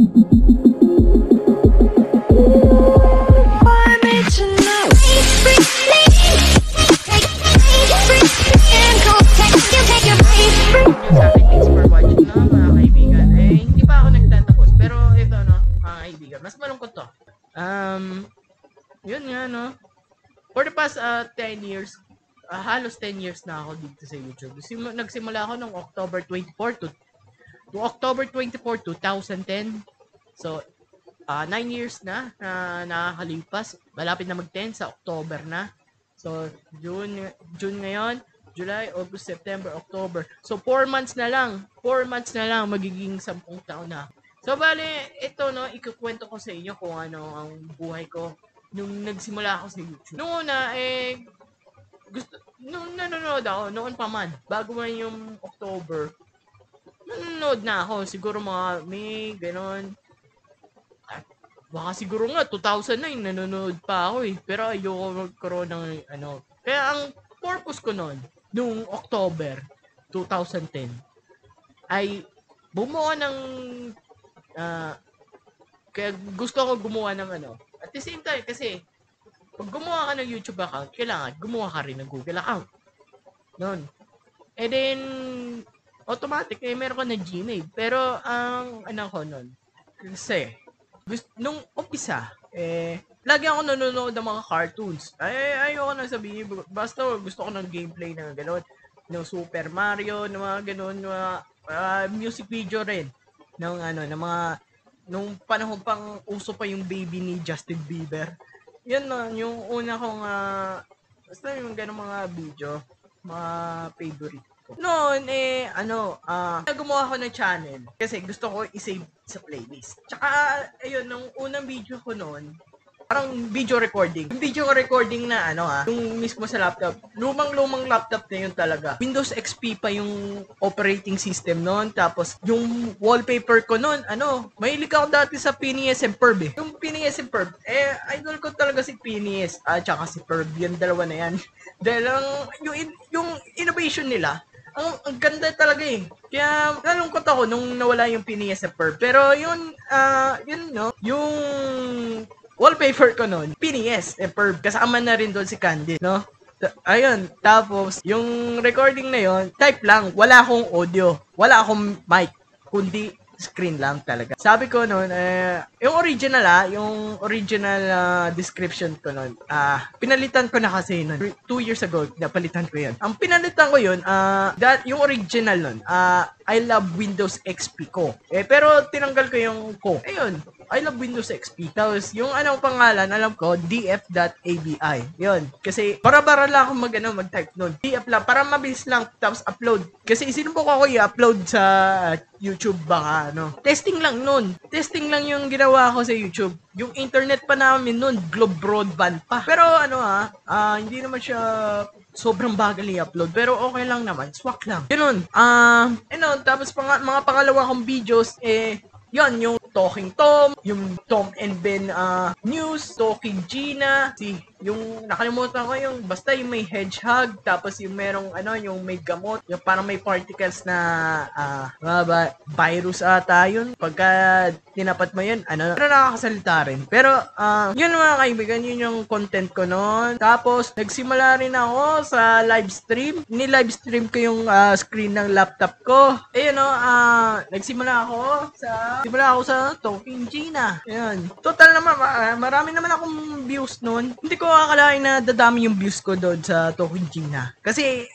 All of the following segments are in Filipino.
Thanks for watching no, mga kaibigan. Hindi pa ako nagtatapos. Pero ito, no, mga kaibigan. Mas malungkot to. Yun nga, no. For the past 10 years, halos 10 years na ako dito sa YouTube. Nagsimula ako noong October 24 to October 24, 2010. So, 9 years na nakakalipas. Malapit na mag-10 sa October na. So, June ngayon, July, August, September, October. So, 4 months na lang. 4 months na lang, magiging 10 taon na. So, bale, ito, no, ikukwento ko sa inyo kung ano ang buhay ko nung nagsimula ako sa YouTube. Noong una, nung nanonood ako, noon pa man, bago man yung October, nanonood na ako. Siguro mga May, ganon. Baka siguro nga, 2009, nanonood pa ako eh. Pero ayoko magkaroon ng ano. Kaya ang purpose ko noon, nung October 2010, ay bumuo ng kaya gusto ko gumawa ng ano. At the same time, kasi pag gumawa ka ng YouTube account, kailangan gumawa ka rin ng Google account. Noon. And then, automatic, meron ko na Gmail. Pero, ang ano ko noon, kasi, nung umpisa, lagi ako nanonood ng mga cartoons. Ayoko na sabihin, basta gusto ko ng gameplay na gano'n, ng Super Mario, ng mga gano'n, music video rin, ng mga, nung panahon pang uso pa yung baby ni Justin Bieber. Yan na, yung una kong, basta yung gano'ng mga video, mga favorite ko. Noon, gumawa ako ng channel, kasi gusto ko i-save sa playlist. Tsaka, ayun, nung unang video ko noon, parang video recording. Yung video recording na yung mismo sa laptop. Lumang laptop na yun talaga. Windows XP pa yung operating system noon. Tapos yung wallpaper ko noon, mahilig ako dati sa Phineas and Ferb eh. Yung Phineas and Ferb, idol ko talaga si Phineas at saka si Ferb. Yung dalawa na yan. Dahil yung innovation nila, ang ganda talaga eh. Kaya nalungkot ako nung nawala yung Phineas and Ferb. Pero yung wallpaper ko noon, Phineas and Ferb. Kasama na rin doon si Candy, no? Ayun, tapos yung recording na yon, type lang, wala akong audio, wala akong mic, kundi screen lang talaga. Sabi ko noon, yung original description ko noon, pinalitan ko na kasi noon, 2 years ago, napalitan ko yun. Ang pinalitan ko yun, yung original noon, I love Windows XP ko. Pero tinanggal ko yung ko. Ayun, I love Windows XP. Tapos, yung pangalan, alam ko, df.abi. Yun. Kasi, bara-bara lang ako mag-type nun. df lang, para mabilis lang, tapos upload. Kasi, sinubok ako i-upload sa YouTube baka, Testing lang nun. Testing lang yung ginawa ko sa YouTube. Yung internet pa namin nun, globe broadband pa. Pero, hindi naman siya sobrang bagal i-upload. Pero, okay lang naman. Swak lang. Ganun. Tapos, mga pangalawa kong videos, yon yung Talking Tom, yung Tom and Ben news, Talking Gina, yung nakalimutan ko yung basta yung may hedgehog, tapos yung merong yung may gamot, yung parang may particles na virus ata yun. Pagka tinapat mo yun, pero nakakasalita rin. Pero yun mga kaibigan, yun yung content ko noon. Tapos nagsimula rin ako sa live stream. Ni-live stream ko yung screen ng laptop ko. Nagsimula ako sa Talking Gina. Ayan. Total naman, marami naman akong views noon. Hindi ko akalain na dadami yung views ko doon sa Talking Gina. Kasi,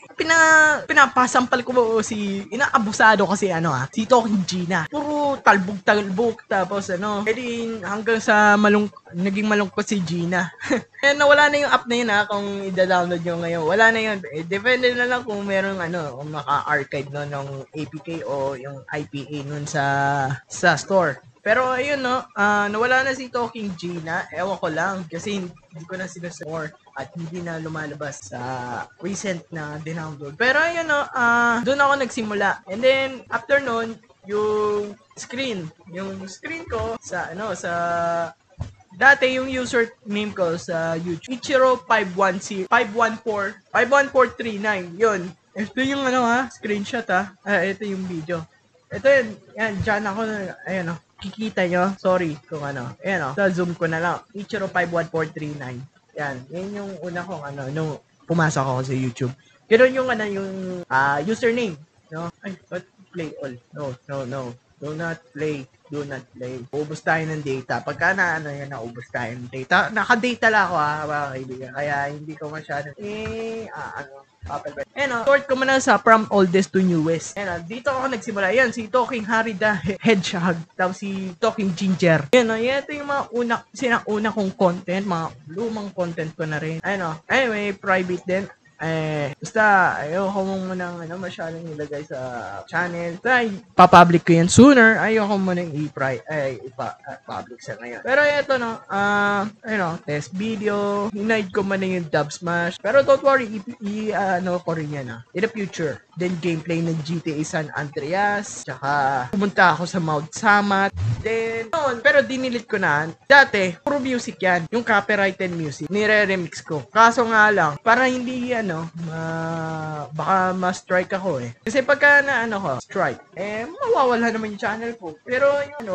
pinapasampal ko inaabusado kasi si Talking Gina. Puro talbog-talbog. Tapos edi hanggang sa naging malungkot si Gina. Nawala na yung app na yun kung i-download nyo ngayon. Wala na yun. Depende na lang kung merong kung naka-archive ng APK o yung IPA nun sa store. Pero ayun nawala na si Talking Gina. Ewan ko lang kasi hindi ko na sinusure at hindi na lumalabas sa recent na dinownload. Pero ayun doon ako nagsimula. And then after nun, yung screen ko sa dati yung username ko sa YouTube, Ichiro 51439. Yun. Ito yung screenshot ito yung video. Ito yun, yan, dyan ako, ayan o, kikita nyo, sorry kung ano, ayan o, sa zoom ko na lang, Ichiro 51439, yan, yan yung una kong ano, nung pumasok ako sa YouTube. Ganoon yung ano, yung username, no? Ay, but play all. No, no, no. Do not play. Do not play. Ubus tayo ng data. Pagka na ano yan, naubos tayo ng data. Naka-data lang ako mga kaibigan. Kaya hindi ko masyado, short ko muna sa from oldest to newest. Dito ako nagsimula. Yan, si Talking Harry the Hedgehog. Tapos si Talking Ginger. Yan, ito yung mga una kong content. Mga lumang content ko na rin. Anyway, private din. Basta, ayoko muna masyadong ilagay sa channel. Basta, papublic ko yan sooner. Ayoko muna ipa-public sa ngayon. Pero ito, test video. Hinide ko muna yung dub smash. Pero don't worry, ko rin yan, in the future. Then, gameplay ng GTA San Andreas. Tsaka, pumunta ako sa Mount Samat. Then, pero dinilit ko na. Dati, puro music yan. Yung copyrighted music. Nire-remix ko. Kaso nga lang, para hindi baka ma-strike ako eh. Kasi pagka ko, strike, mawawala naman yung channel ko. Pero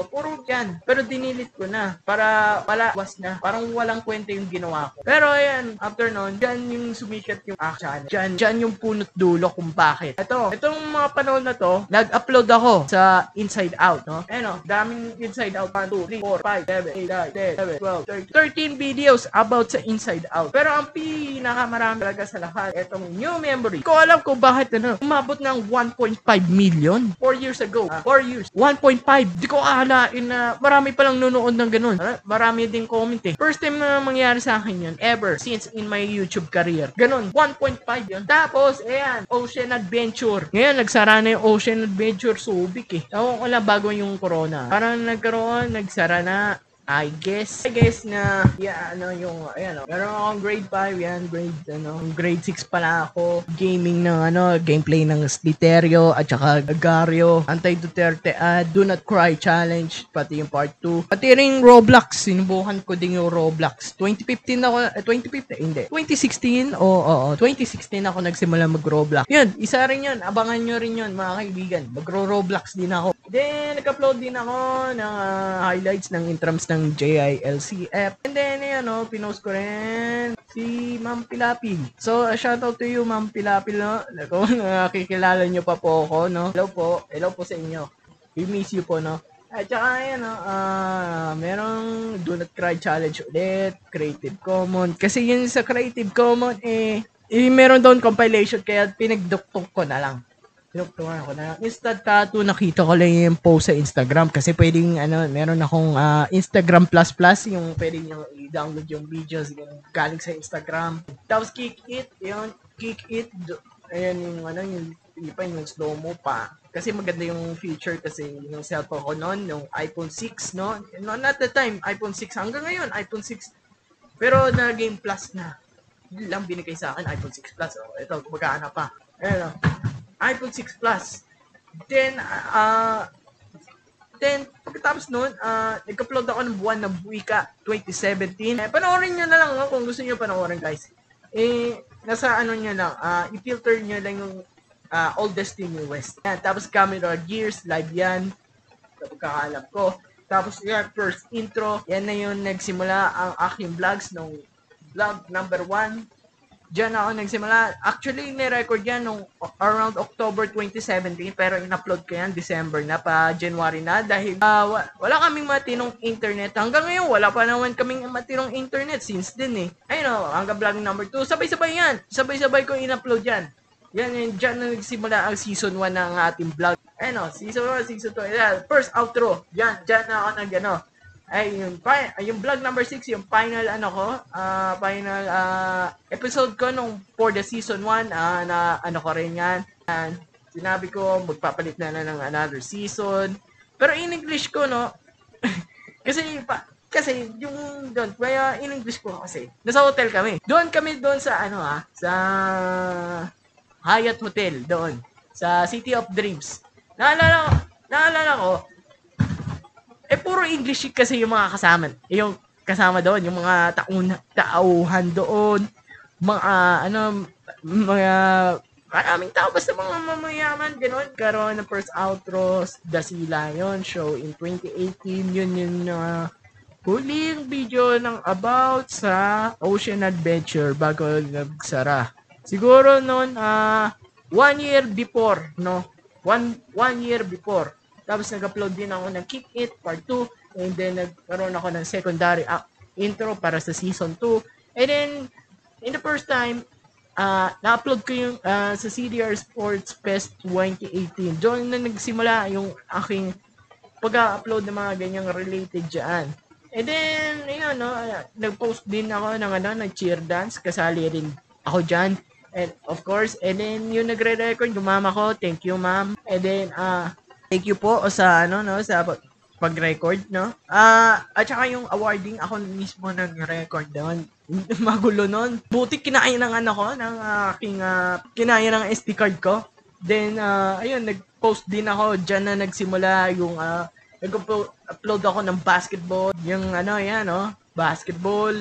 puro yan. Pero dinilit ko na. Para palawas na. Parang walang kwenta yung ginawa ko. Pero ayan, after nun, dyan yung sumikat yung channel. Dyan yung punot dulo kung bakit. Itong mga panahon na to, nag-upload ako sa Inside Out, no? Daming Inside Out. 1, 2, 3, 4, 5, 7, 8, 9, 10, 11, 12, 13 videos about sa Inside Out. Pero ang pinakamarami talaga sa lahat, etong new memory. Ko alam kung bakit umabot ng 1.5 million 4 years ago. 4 years. 1.5. Di ko akalain na marami palang nunood ng ganun. Marami din comment eh. First time na mangyari sa akin yun ever since in my YouTube career. Ganun. 1.5 yun. Tapos, ayan, Ocean Adventure. Ngayon, nagsara na yung Ocean Adventure Subic eh. Ewan ko lang bago yung corona. Parang nagsara na. I guess na meron akong grade 5 yan, grade 6 pala ako, gaming ng gameplay ng Sliterio at saka Agario, Anti-Duterte Do Not Cry Challenge, pati yung part 2, pati ring Roblox, sinubukan ko din yung Roblox. 2016 ako nagsimula mag-Roblox. Yun, isa rin yun, abangan nyo rin yun mga kaibigan, magro-Roblox din ako. Then, nag-upload din ako ng highlights ng intrams ng JILCF. And then, pinost ko rin si Ma'am Pilapil. So, shoutout to you, Ma'am Pilapil, no? Kung nakikilala nyo pa po ako, no? Hello po sa inyo. We miss you po, no? At saka, merong Do Not Cry Challenge ulit, Creative Commons. Kasi yun sa Creative Commons, meron doon compilation, kaya pinagduktok ko na lang. Pinagtungan ko na. Instant tattoo, nakita ko lang yung post sa Instagram kasi pwedeng, meron akong Instagram Plus, yung pwedeng yung i-download yung videos yung galing sa Instagram. Tapos Kick It, ayan yung slow-mo pa. Kasi maganda yung feature kasi yung cellphone ko noon, yung iPhone 6, no? Not the time, iPhone 6. Hanggang ngayon, iPhone 6. Pero na-game plus na. Yun lang binigay sa akin, iPhone 6 Plus. Ito, magkana pa. Ayan, iPhone 6 Plus. Then, pagkatapos nun, nag-upload ako ng buwan ng Buwika 2017. Panoorin nyo na lang, kung gusto nyo panoorin, guys. Nasa nyo lang, i-filter nyo lang yung oldest to newest. Yan, tapos camera gears, live yan. Sa pagkakalam ko. Tapos yan, first intro. Yan na yung nagsimula ang aking vlogs nung vlog number 1. Diyan ako nagsimula. Actually, ni-record yan nung around October 2017 pero in-upload ko yan December na pa January na dahil wala kaming matinong internet. Hanggang ngayon, wala pa naman kaming matinong internet since din eh. Hanggang vlog number 2. Sabay-sabay yan. Sabay-sabay ko in-upload yan. Yan, dyan na nagsimula ang season 1 ng ating vlog. Season 1, season 2. First outro. Dyan na ako yung vlog number 6, yung final final episode ko nung for the season 1, na ko rin yan. Sinabi ko, magpapalit na ng another season. Pero in English ko, no, kasi yung doon, kaya in English ko kasi, nasa hotel kami. Doon sa sa Hyatt Hotel, doon, sa City of Dreams. Naalala ko, puro English kasi yung mga kasama. Yung kasama doon, yung mga tauhan doon, mga Maraming tao, basta mga mamayaman, gano'n. Karoon ng first outros, The Sea Lion Show in 2018. Yun yung huling video ng about sa Ocean Adventure bago nagsara. Siguro noon, 1 year before, no? One year before. Tapos nag-upload din ako ng Kick It Part 2. And then nagkaroon ako ng secondary intro para sa Season 2. And then, in the first time, na-upload ko yung sa CDR Sports Fest 2018. Doon na nagsimula yung aking pag-upload ng mga ganyang related dyan. And then, ayun, no, nag-post din ako ng cheer dance. Kasali rin ako dyan. And of course, and then yung nagre-record, yung mama ko, thank you ma'am. And then, thank you po sa sa pag-record, no? At saka yung awarding, ako mismo nag-record doon. Magulo nun. Buti kinaya ng ko, ng aking, kinaya ng SD card ko. Then, ayun, nag-post din ako. Diyan na nagsimula yung, nag-upload ako ng basketball. Yung basketball,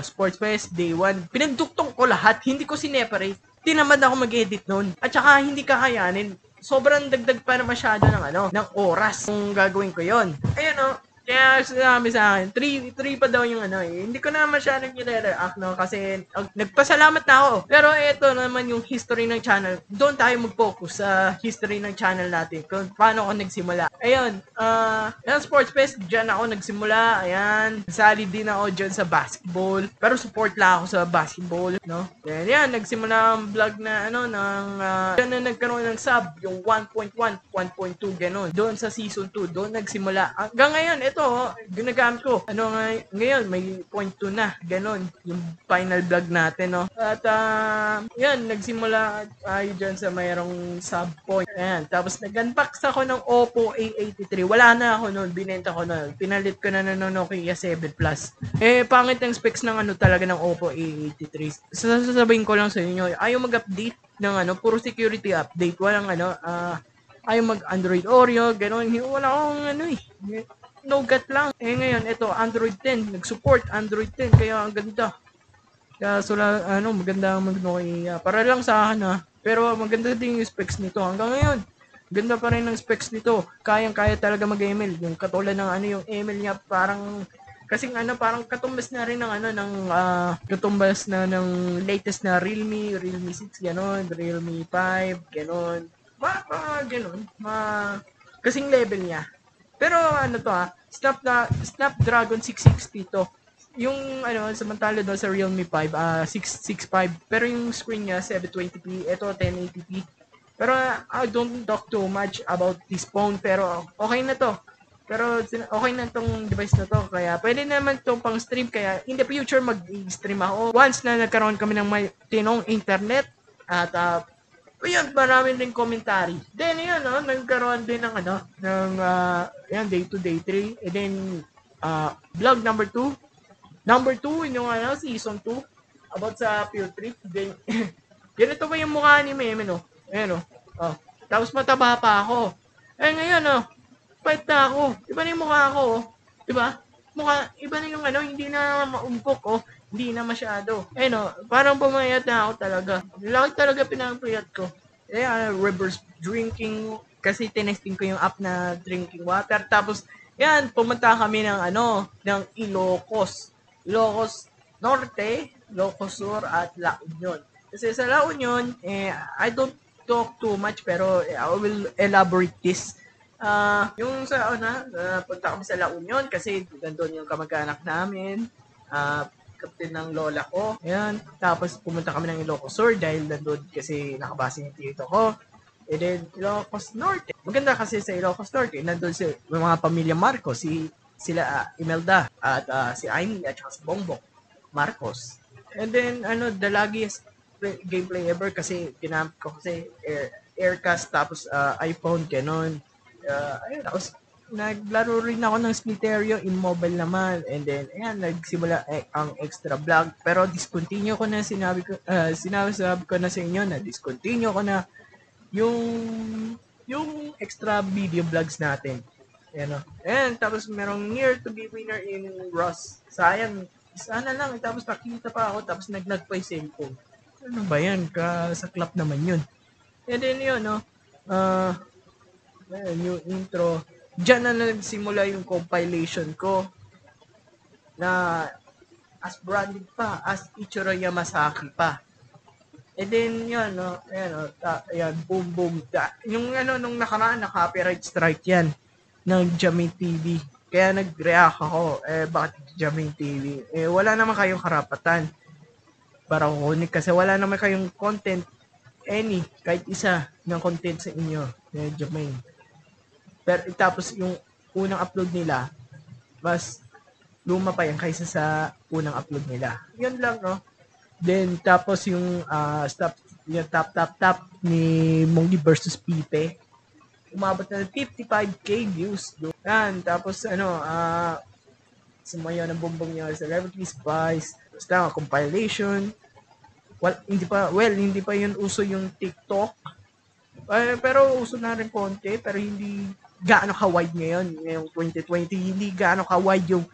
Sports Fest, Day 1. Pinagduktong ko lahat. Hindi ko sineparate. Tinamad ako mag-edit nun. At saka, hindi kakayanin. Sobrang dagdag pa na masyado ng oras kung gagawin ko yon. Ayun, kaya sinabi sa akin, 3 pa daw yung Hindi ko na masyadong nire-react, no? Kasi nagpasalamat na ako. Pero ito naman yung history ng channel. Doon tayo mag-focus sa history ng channel natin. Kung paano ako nagsimula. Ayun, yung Sports Fest, dyan ako nagsimula. Ayan, sali din ako dyan sa basketball. Pero support lang ako sa basketball, no? Yan, nagsimula ang vlog na dyan na nagkaroon ng sub, yung 1.1, 1.2, gano'n. Doon sa season 2, doon nagsimula. Hanggang ngayon, ito, ginagamit ko. Ngayon, may 0.2 na. Ganon, yung final vlog natin, no? At, yan, nagsimula tayo dyan sa mayroong sub point. Ayan, tapos nag-unbox ako ng Oppo A83. Wala na ako noon, binenta ko na. Pinalit ko na ng Nokia 7 Plus. Pangit ang specs ng talaga ng Oppo A83. Sasabihin ko lang sa inyo, ayaw mag-update ng puro security update. Walang ayaw mag-Android Oreo, ganon. Wala akong Nougat lang. Ngayon, ito, Android 10. Nag-support Android 10. Kaya ang ganda. Kaya maganda ang Nokia. Para lang sa akin, Pero maganda din yung specs nito. Hanggang ngayon, ganda pa rin ng specs nito. Kayang-kaya talaga mag-ML. Yung katulad ng yung ML niya, parang kasing parang katumbas na rin ng katumbas na ng latest na Realme 6, gano'n, Realme 5, gano'n. Gano'n. Kasing level niya. Pero Snapdragon 660 to. Yung samantala doon sa Realme 5, 665. Pero yung screen niya 720p, ito 1080p. Pero I don't talk too much about this phone, pero okay na to. Pero okay na tong device na to, kaya pwede naman tong pang stream, kaya in the future mag-stream ako. Once na nagkaroon kami ng may tinong internet, at yun, marami rin commentary. Then, yun, nagkaroon din ng yan, day 2, day 3. And then, vlog number 2. Number 2, yung season 2. About sa field trip. Then, ganito ba yung mukha ni Meme, no? Ayan, tapos mataba pa ako. Ngayon, pahit na ako. Iba na yung mukha ko, Diba? Iba na yung hindi na maumpok, Hindi na masyado. Parang pumayat na ako talaga. Laki talaga pinapayat ko. Reverse drinking. Kasi tinesting ko yung app na drinking water. Tapos, yan, pumunta kami ng Ilocos. Ilocos Norte, Ilocos Sur, at La Union. Kasi sa La Union, I don't talk too much, pero I will elaborate this. Yung punta kami sa La Union kasi doon yung kamag-anak namin. Kapatid ng lola ko. Ayan. Tapos pumunta kami ng Ilocos Sur dahil nandun kasi nakabase yung tito ko. And then Ilocos Norte. Maganda kasi sa Ilocos Norte. Nandun yung mga pamilya Marcos. Sila Imelda at si Aimee at saka si Bongbong Marcos. And then the laggiest gameplay ever kasi ginamit ko kasi Aircast tapos iPhone, ganon. Ayun, tapos naglaro rin ako ng Spliterio in mobile naman. And then, ayan, nagsimula ang extra vlog. Pero discontinue ko na, sinabi ko na sa inyo na discontinue ko na yung extra video vlogs natin. Ayan, tapos merong near to be winner in Ross. Sayang, sana lang. Tapos nakita pa ako, tapos nag-nag pa yung cellphone. Ano ba yan? Saklap naman yun. And then yun, no? Ah, yung intro. Diyan na nagsimula yung compilation ko na as branded pa, as Ichiro Yamasaki pa. And then yun, no? Ayan, no? Ayan, boom, boom. Yung ano, nung nakaraan, na copyright strike yan ng Jamin TV. Kaya nag-react ako, bakit Jamin TV? Wala naman kayong karapatan para kukunin kasi wala naman kayong content, kahit isa ng content sa inyo, Jamin. Pero tapos yung unang upload nila, mas luma pa yan kaysa sa unang upload nila. Yun lang, no? Then, tapos yung yung top ni Mongi versus Pipe, umabot na ng 55k views. Yan, tapos sumayaw ng bumbong niya sa Celebrity Spice, basta compilation. Hindi pa yun uso yung TikTok. Pero uso na rin konti, pero hindi gaano ka-wide ngayon, ngayong 2020, hindi gaano ka-wide yung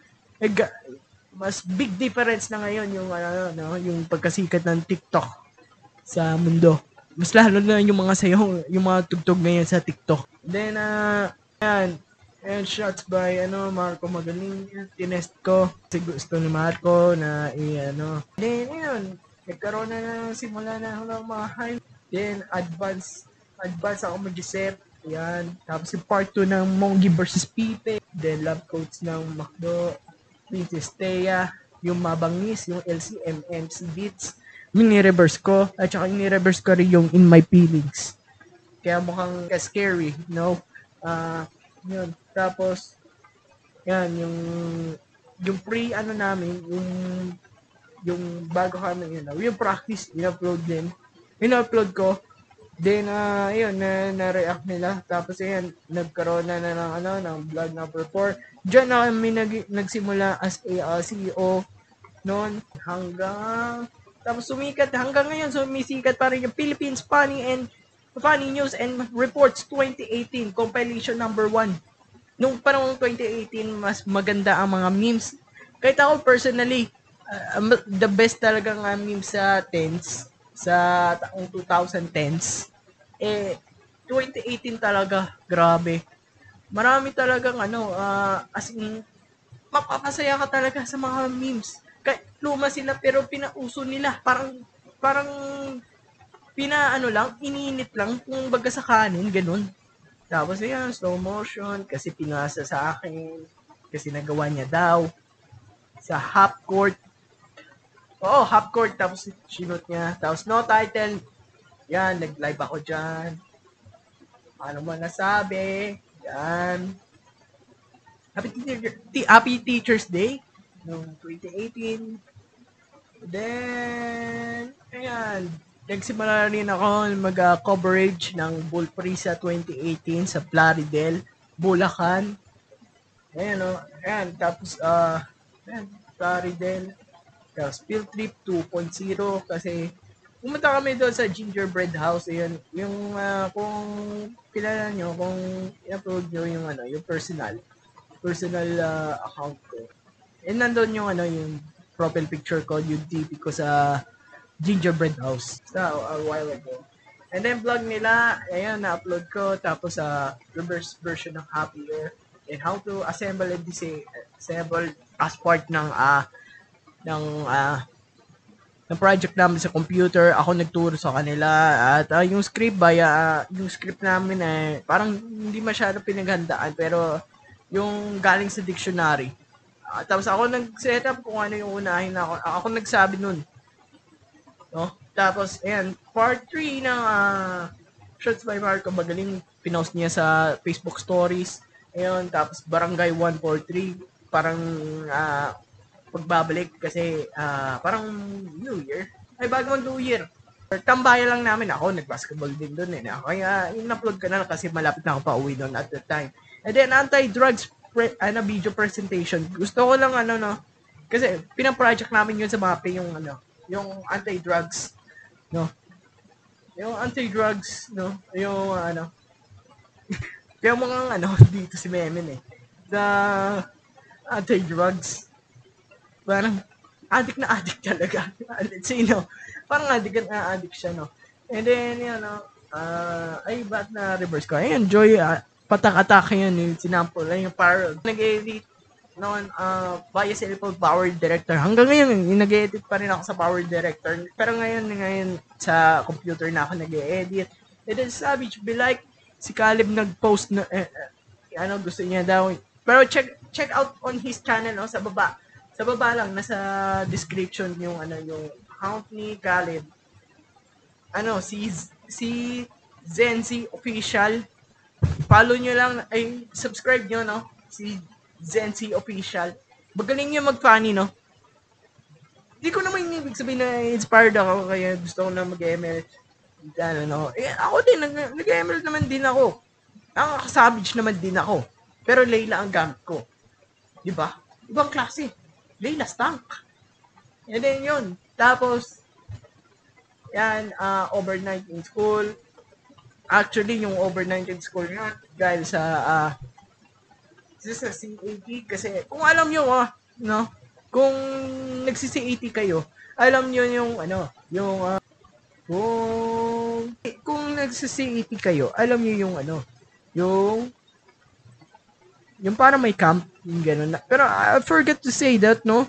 mas big difference na ngayon yung yung pagkasikat ng TikTok sa mundo. Mas lalo na yung mga sayaw, yung mga tugtog ngayon sa TikTok. Then yan, and shots by Marco Magaling, tinest ko kasi gusto ni Marco na then yun, nagkaroon na ng simula na ng mga high, then advance ako mag-isip. Yan. Tapos yung part 2 ng Mongi versus Pipe. Then love quotes ng Macdo, Princess Thea, yung Mabangis, yung LCMMC Beats. Yung ni-reverse ko. At saka yung ni-reverse ko rin yung In My Feelings. Kaya mukhang scary, no? Yun. Tapos, yan, yung namin, yung bago kami, yung practice, in-upload ko. Then, ayun, na-react nila. Tapos, ayun, nagkaroon na ng vlog number 4. Diyan na kami nagsimula as a CEO noon tapos sumikat hanggang ngayon. Sumisikat pa rin yung Philippines Funny News and Reports 2018 compilation number 1. Nung panahon 2018, mas maganda ang mga memes. Kahit ako personally, the best talaga nga memes sa taong 2010s, 2018 talaga, grabe. Marami talagang as in, mapapasaya ka talaga sa mga memes. Kahit luma sila pero pinauso nila. Parang ininit lang, kung baga sa kanin, ganun. Tapos yan, slow motion, kasi pinasa sa akin, kasi nagawa niya daw, sa half court. Oo, half court, tapos sinut niya. Tapos no title, yan, nag-live ako dyan. Ano mo nasabi? Yan. Happy Teacher's Day noong 2018. Then, ayan. Nagsimula rin ako mag-coverage ng Bullprisa 2018 sa Plaridel, Bulacan. Ayan, ayan. Tapos, ayan, Plaridel. Tapos, Field Trip 2.0 kasi pumunta kami doon sa Gingerbread House. Ayun, yung kung kilala nyo, kung i-upload nyo yung personal account ko. And nandun yung yung profile picture ko, yung DP ko sa Gingerbread House a while ago. And then vlog nila, ayun, na-upload ko. Tapos reverse version ng Happier and how to assemble and disassemble as part ng project namin sa computer. Ako nagturo sa kanila at yung script namin parang hindi masyado pinaghandaan pero yung galing sa dictionary. Tapos ako nag-set up kung ano yung unahin na ako nagsabi nun. No? Tapos ayan, part 3 ng Shots by Marco Magaling, pinost niya sa Facebook stories. Ayun, tapos Barangay 143, parang pagbabalik kasi parang New Year. Ay, bagong New Year. Tambayan lang namin ako, nag-basketball din doon Kaya in-upload ka na kasi malapit na ako pa uwi doon at that time. And then anti-drugs video presentation. Gusto ko lang kasi pinang-project namin yun sa MAPE yung anti-drugs, no. Yung anti-drugs, no. Yung kaya mga dito si Memen sa anti-drugs. Parang addict na addict talaga. Sino? Parang addict siya, no? And then, Ay, ba't na reverse ko? Ayun, Joy, patak-atake yun, yung sinample, ay yung parallel. Nag-edit noon, via cellphone Power Director. Hanggang ngayon, nag-edit pa rin ako sa Power Director. Pero ngayon, sa computer na ako nag-edit. And then, Savage, be like, si Caleb nag-post na, gusto niya daw. Pero check out on his channel, no, sa baba. Sa baba lang, nasa description yung, yung account ni Caleb. Si Zenzi Official. Follow nyo lang, subscribe nyo, no? Si Zenzi Official. Magaling yung mag-funny, no? Hindi ko naman ibig sabihin na inspired ako, kaya gusto ko na mag-ML. Ako din, nag-ML naman din ako. Ang savage naman din ako. Pero Layla ang gamit ko. Diba? Ibang klase. Layla Stank. And then yun. Tapos, yan, overnight in school. Actually, yung overnight in school yun, dahil sa CAT, kasi kung alam nyo, no, kung nagsi-CAT kayo, alam nyo yung, kung nagsi-CAT kayo, alam nyo yung, yung parang may camp, yung gano'n. Pero I forgot to say that, no?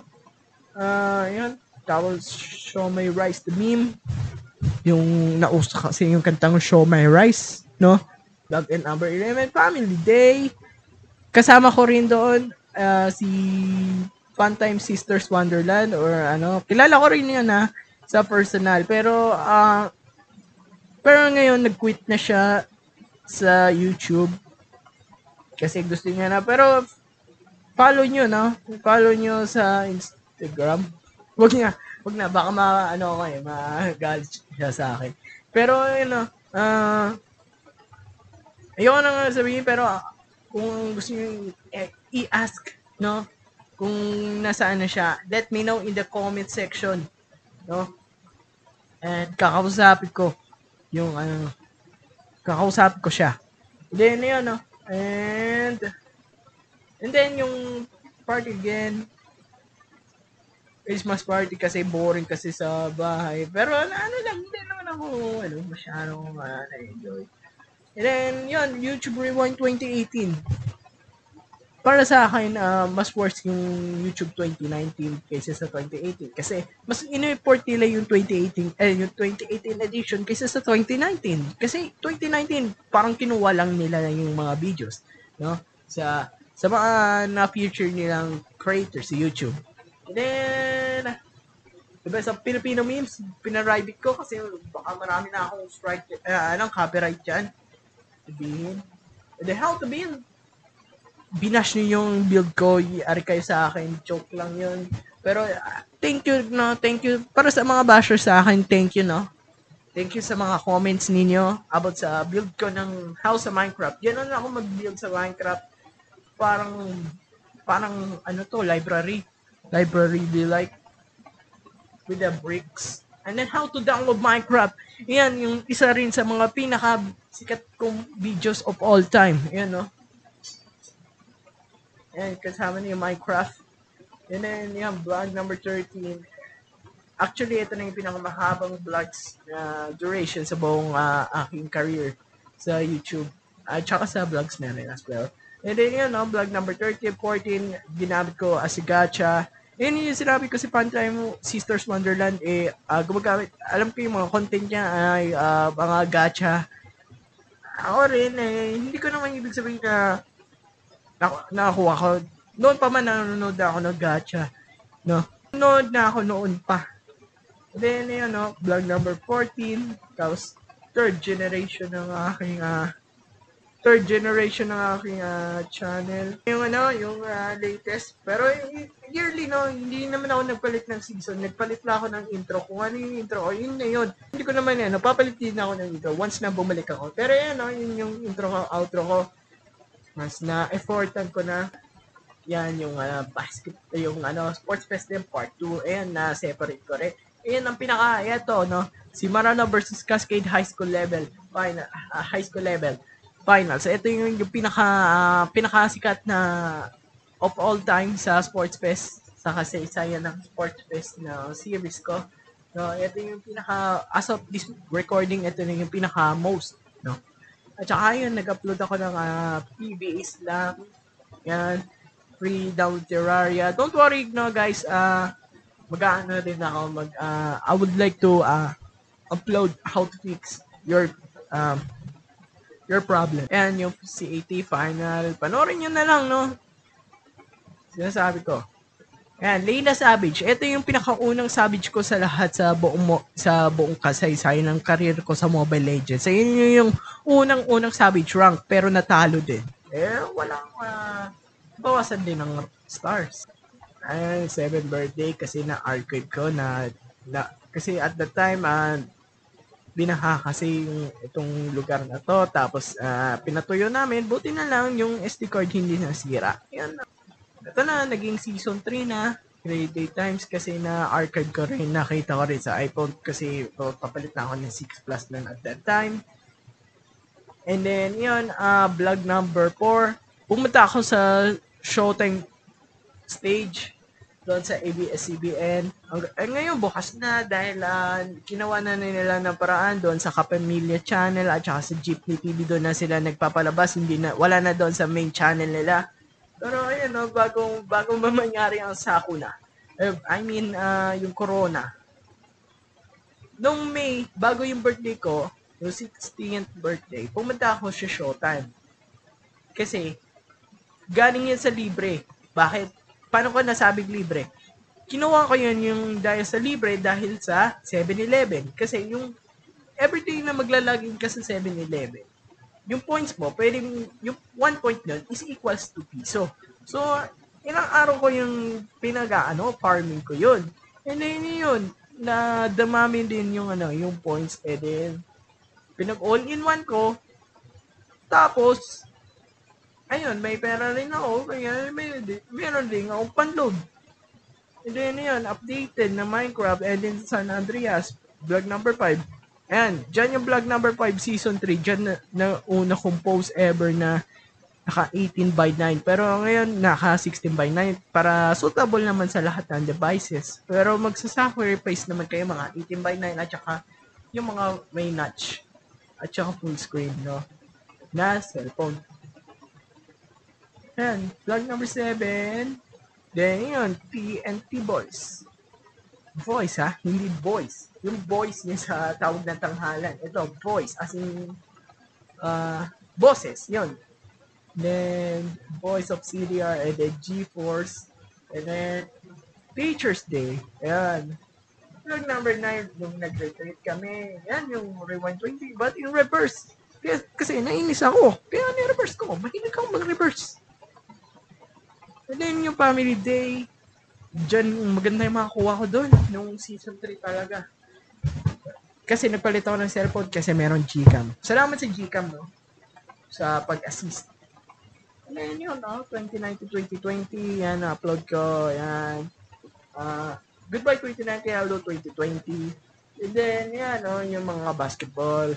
Yan. Tapos, Show My Rice, the meme. Yung nauso kasi yung kantang Show My Rice, no? Love and Number 11, Family Day. Kasama ko rin doon si Funtime Sisters Wonderland or kilala ko rin yun sa personal. Pero ngayon nag-quit na siya sa YouTube kasi gusto niya na. Pero follow nyo, no? Follow nyo sa Instagram. Wag na, baka magalit siya sa akin. Pero, ayoko na nga sabihin, pero kung gusto nyo i-ask, no? Kung nasaan na siya, let me know in the comment section, no? And kakausapin ko siya. Then, yun, no? And then, yung party again, Christmas party kasi boring kasi sa bahay. Pero hindi naman ako masyadong na-enjoy. And then, yun, YouTube Rewind 2018. Para sa akin, mas worse yung YouTube 2019 kaysa sa 2018. Kasi, mas in-import nila yung 2018 edition kaysa sa 2019. Kasi, 2019, parang kinuha lang nila yung mga videos, no? Sa mga na-feature nilang creators sa YouTube. And then, diba sa Filipino memes, pinaribit ko kasi baka marami na akong copyright dyan. Sabihin. And then, how to build? Binash nyo yung build ko, i-ari kayo sa akin, joke lang yun. Pero, thank you, no? Thank you. Para sa mga bashers sa akin, thank you, no? Thank you sa mga comments ninyo about sa build ko ng house sa Minecraft. Yan ako mag-build sa Minecraft. Parang library. Library be like with the bricks. And then how to download Minecraft. Yan, yung isa rin sa mga pinaka-sikat kong videos of all time. Yan, no? Yan, kasama niyo yung Minecraft. And then, yan, vlog number 13. Actually, ito na yung pinakamahabang vlogs na duration sa buong aking career sa YouTube. At saka sa vlogs na rin as well. And then, yan, no, vlog number 13, 14, ginamit ko as a gacha. Yun yung sinabi ko si Funtime Sisters Wonderland, gumagamit, alam ko yung mga content niya ay mga gacha. Ako rin, hindi ko naman ibig sabihin na nakakuha ko. Noon pa man nanonood na ako ng gacha. No? Nanonood na ako noon pa. Then, yun, no, vlog number 14, tapos third generation ng aking channel. Yung latest. Pero yearly, no, hindi naman ako nagpalit ng season. Nagpalit na ako ng intro. Kung ano yung intro ko, yun na yun. Hindi ko naman papalit din ako ng intro once na bumalik ako. Pero yun, no, yun yung intro ko, outro ko. Mas na-effortan ko na. Yan, yung Sports Fest din, part 2. Ayan, na-separate ko rin. Ayan, ang ito, no, si Marana versus Cascade High School Level. High School Level. Finals. Ito yung pinakasikat na of all time sa Sports Fest, sa kasaysayan ng Sports Fest na series ko. No, ito yung as of this recording, ito na yung pinaka-most, no? At saka yun, nag-upload ako ng PBA Slam, yan, free download Terraria. Don't worry, no, guys, mag-ano din ako, I would like to, upload how to fix um, your problem. And yung CAT final, panoorin nyo na lang, no? Sinasabi ko. Ayan, Layla Savage. Ito yung pinakaunang Savage ko sa lahat sa buong kasaysayan ng career ko sa Mobile Legends. Ayun yung unang Savage rank pero natalo din. Walang bawasan din ng stars. Ayun, 7th birthday kasi na-archive ko na kasi at the time binaha kasi itong lugar na to tapos pinatuyo namin, buti na lang yung SD card hindi nasira. Yan. Ito na, naging season 3 na. Grade Day Times kasi na-archive ko rin. Nakita ko rin sa iPhone kasi papalit na ako ng 6 Plus lang at that time. And then, yun, vlog number 4. Pumunta ako sa Showtime stage doon sa ABS-CBN. Ngayon, bukas na dahil ginawa na nila ng paraan doon sa Kapamilya Channel at saka sa Jeepney TV doon na sila nagpapalabas. Wala na doon sa main channel nila. Pero ayun, no, bagong mamangyari ang sakuna. Yung corona. Nung May, bago yung birthday ko, yung 16th birthday, pumunta ako sa Showtime. Kasi, galing yan sa libre. Bakit? Paano ko nasabing libre? Kinuha ko yun yung dahil sa libre dahil sa 7-Eleven. Kasi yung everyday na maglalagin ka sa 7-Eleven, yung points mo, pwedeng, yung 1 point nun is equals to piso. So, ilang araw ko yung farming ko yun. And then yun, na damami din yung yung points, and then, pinag all-in-one ko, tapos, ayun, may pera rin ako, kaya meron din akong panload. And then yun, updated na Minecraft, and then San Andreas, vlog number 5. Ayan, dyan yung vlog number 5, season 3. Dyan na una kong post ever na naka 18:9. Pero ngayon, naka 16:9 para suitable naman sa lahat ng devices. Pero magsasacrifice naman kayo mga 18:9 at saka yung mga may notch at saka full screen, no? Na cellphone. Ayan, vlog number 7. Then yun, TNT Boys. Voice, ha? Hindi voice. Yung voice niya sa tawag ng tanghalan. Ito, voice. As in, bosses. Yun. Then, Voice of CDR. And then, GeForce. And then, Teacher's Day. Ayan. Vlog number 9, nung nag-retreat kami. Yan, yung Rewind 20. But in reverse. Kasi nainis ako. Kaya ni-reverse ko. Mahilig ako mag-reverse. And then, yung Family Day. Diyan, maganda yung makakuha ko doon nung season 3 talaga. Kasi nagpalit ako ng cellphone kasi meron Gcam. Salamat sa Gcam, no? Sa pag-assist. And then yun, no? 2019 to 2020, yan, upload ko, yan. Goodbye 2019, hello 2020. And then, yan, no? Yung mga basketball.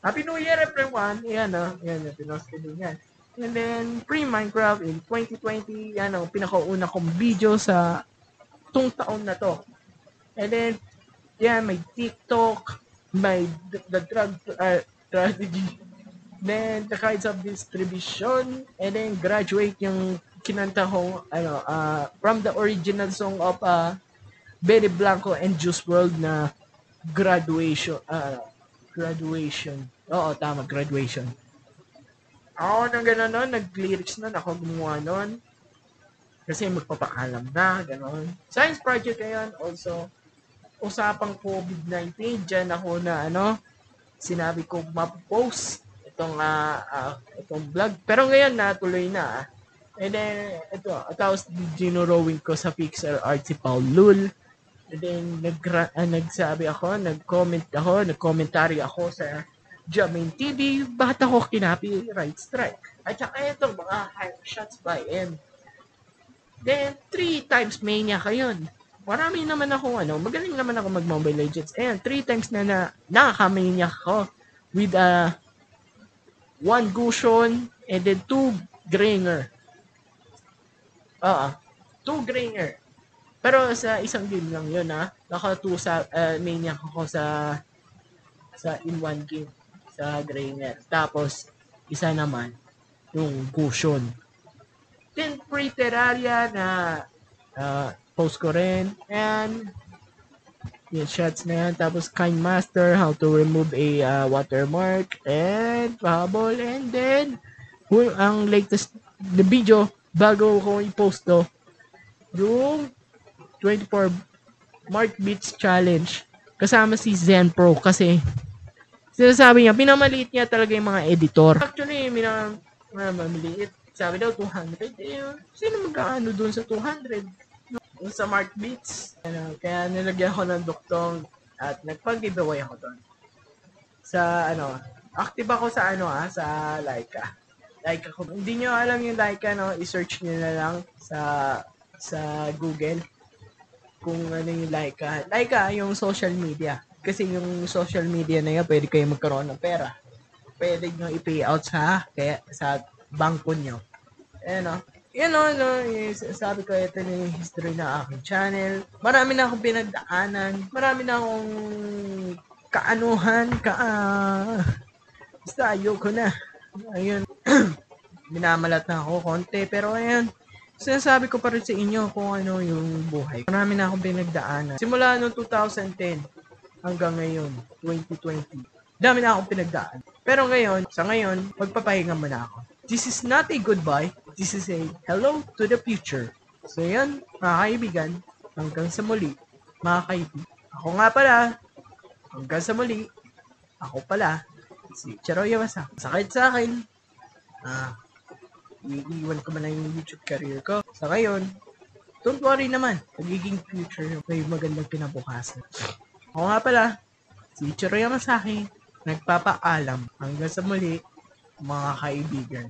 Happy New Year, everyone! Yan, no? Yan, pinost ko din yan. And then, pre-Minecraft in 2020, yan ang pinakauna kong video sa itong taon na to. And then, yan, may TikTok, may the drug strategy, then the kinds of distribution, and then graduate yung kinanta kong, from the original song of Benny Blanco and Juice WRLD na graduation. Oo, tama, graduation. Ako nang gano'n nun, nag-lyrics nun, ako gumawa nun. Kasi magpapakalam na, gano'n. Science project ngayon, also, usapang COVID-19, dyan ako na, sinabi ko mapopost itong vlog. Pero ngayon, natuloy na. And then, ito, tapos ginurowing ko sa Pixel Art si Paul Lul. And then, nagsabi ako, nag-commentary ako sa Jamin TV, bakit ako kinapi right strike? At saka ito, mga high shots by M. Then, 3 times maniac yun. Marami naman ako, magaling naman ako mag-Mobile Legends. Ayan, 3 times na nakaka-maniac ako with 1 Gusion and then 2 Granger. 2 Granger. Pero sa isang game lang yun, ha. Naka 2 sa, maniac ako sa in one game. Sa Grainer. Tapos, isa naman, yung Cushion. Then, free Terraria na post ko rin. And, yung shots na yan. Tapos, Kind Master, how to remove a watermark. And, Bubble. And then, ang latest the video, bago ko i-post to, yung 24 Mark Beats Challenge. Kasama si Zen Pro kasi sinasabi niya, pinamaliit niya talaga yung mga editor. Actually, minamaliit. Sabi daw, 200. Sino magkaano dun sa 200? Sa Mark Beats. Kaya nilagyan ko ng duktong at nagpag-giveaway ako doon. Sa, active ako sa, sa Laika. Laika ko. Hindi nyo alam yung Laika, i-search nyo na lang sa Google kung ano yung Laika. Laika, yung social media. Kasi yung social media na yan, pwede kayo magkaroon ng pera. Pwede nyo i-pay out sa bangko nyo. Sabi ko, ito na yung history na aking channel. Marami na akong pinagdaanan. Marami na akong kaanuhan. Basta ayoko na. Ayun. Minamalat na ako konti. Pero ayun, sinasabi ko pa rin sa inyo kung ano yung buhay. Marami na akong pinagdaanan. Simula noong 2010 hanggang ngayon, 2020. Dami na akong pinagdaan. Pero ngayon, sa ngayon, magpapahinga muna ako. This is not a goodbye. This is a hello to the future. So yan, mga kaibigan, hanggang sa muli, mga kaibigan. Ako nga pala, hanggang sa muli, ako pala, si Charo Yamasa. Sakit sa akin. Iiwan ko man yung YouTube career ko. Sa ngayon, don't worry naman. Magiging future may magandang kinabukasan. Ako nga pala, si Charo Yamasaki, nagpapaalam. Hanggang sa muli, mga kaibigan.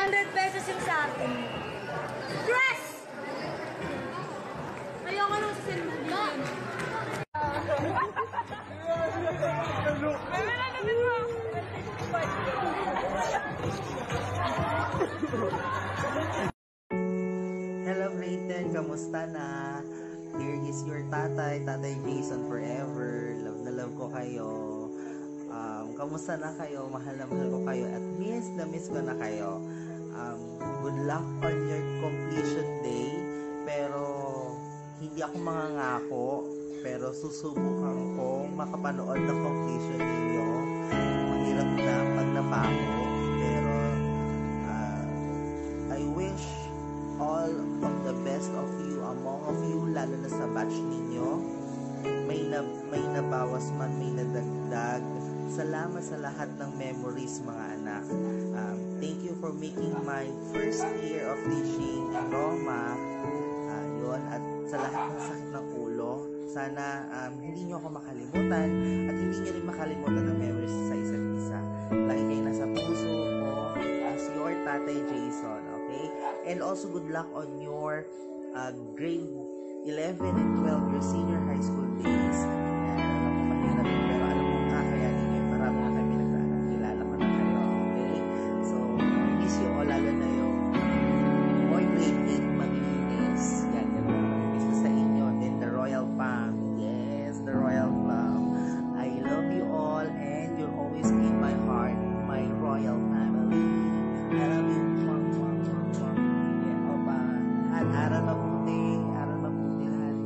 100 pesos yung sa akin. Dress! Ayoko nang sasaluhin. Hello Brayden, kamusta na? Here is your tatay, Tatay Jason forever. Love na love ko kayo. Kamusta na kayo? Mahal na mahal ko kayo at miss na miss ko na kayo. Good luck on your completion day. Pero hindi ako mangangako, pero susubukan ko makapanood ng completion ninyo. Mahirap na pag napako, pero I wish all of the best of you, among of you, lalo na sa batch ninyo. May nabawas man, may nadagdag. Salamat sa lahat ng memories, mga anak. Thank you for making my first year of teaching Roma. Yun, at sa lahat ng sakit ng ulo, sana hindi nyo ako makalimutan at hindi nyo rin makalimutan ng memories sa isa't isa. Lagi kayo nasa puso ko as your Tatay Jason, okay? And also good luck on your grade 11 and 12, your senior high school days. Mahirap yun, pero alam mo, kakayanin nyo. Marami na kami nagkakilala ko na kayo, okay? So, miss you all, lalo na yung boy grade 8 mag-iinis. Yan, miss na sa inyo. Then the Royal Palm. Yes, the Royal Palm. I love you all and you're always in my heart, my royal family. I love you. Yeah, opa. Aral mabuti. Aral mabuti lahat.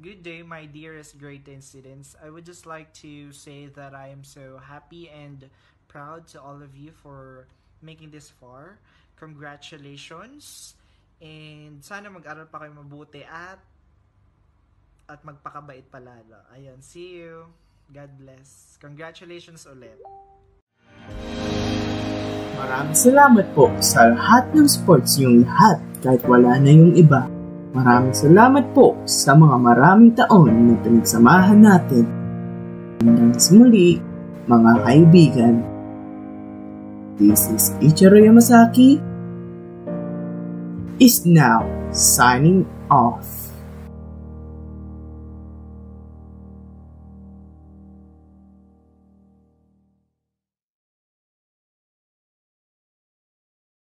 Good day, my dearest grade 10 students. I would just like to say that I am so happy and proud to all of you for making this far. Congratulations! And sana mag-aral pa kayo mabuti at magpakabait palalo. Ayun, see you! God bless. Congratulations ulit. Maraming salamat po sa lahat ng sports yung lahat kahit wala na yung iba. Maraming salamat po sa mga maraming taon na pinagsamahan natin. Hanggang sa muli, mga kaibigan. This is Ichiro Yamasaki is now signing off.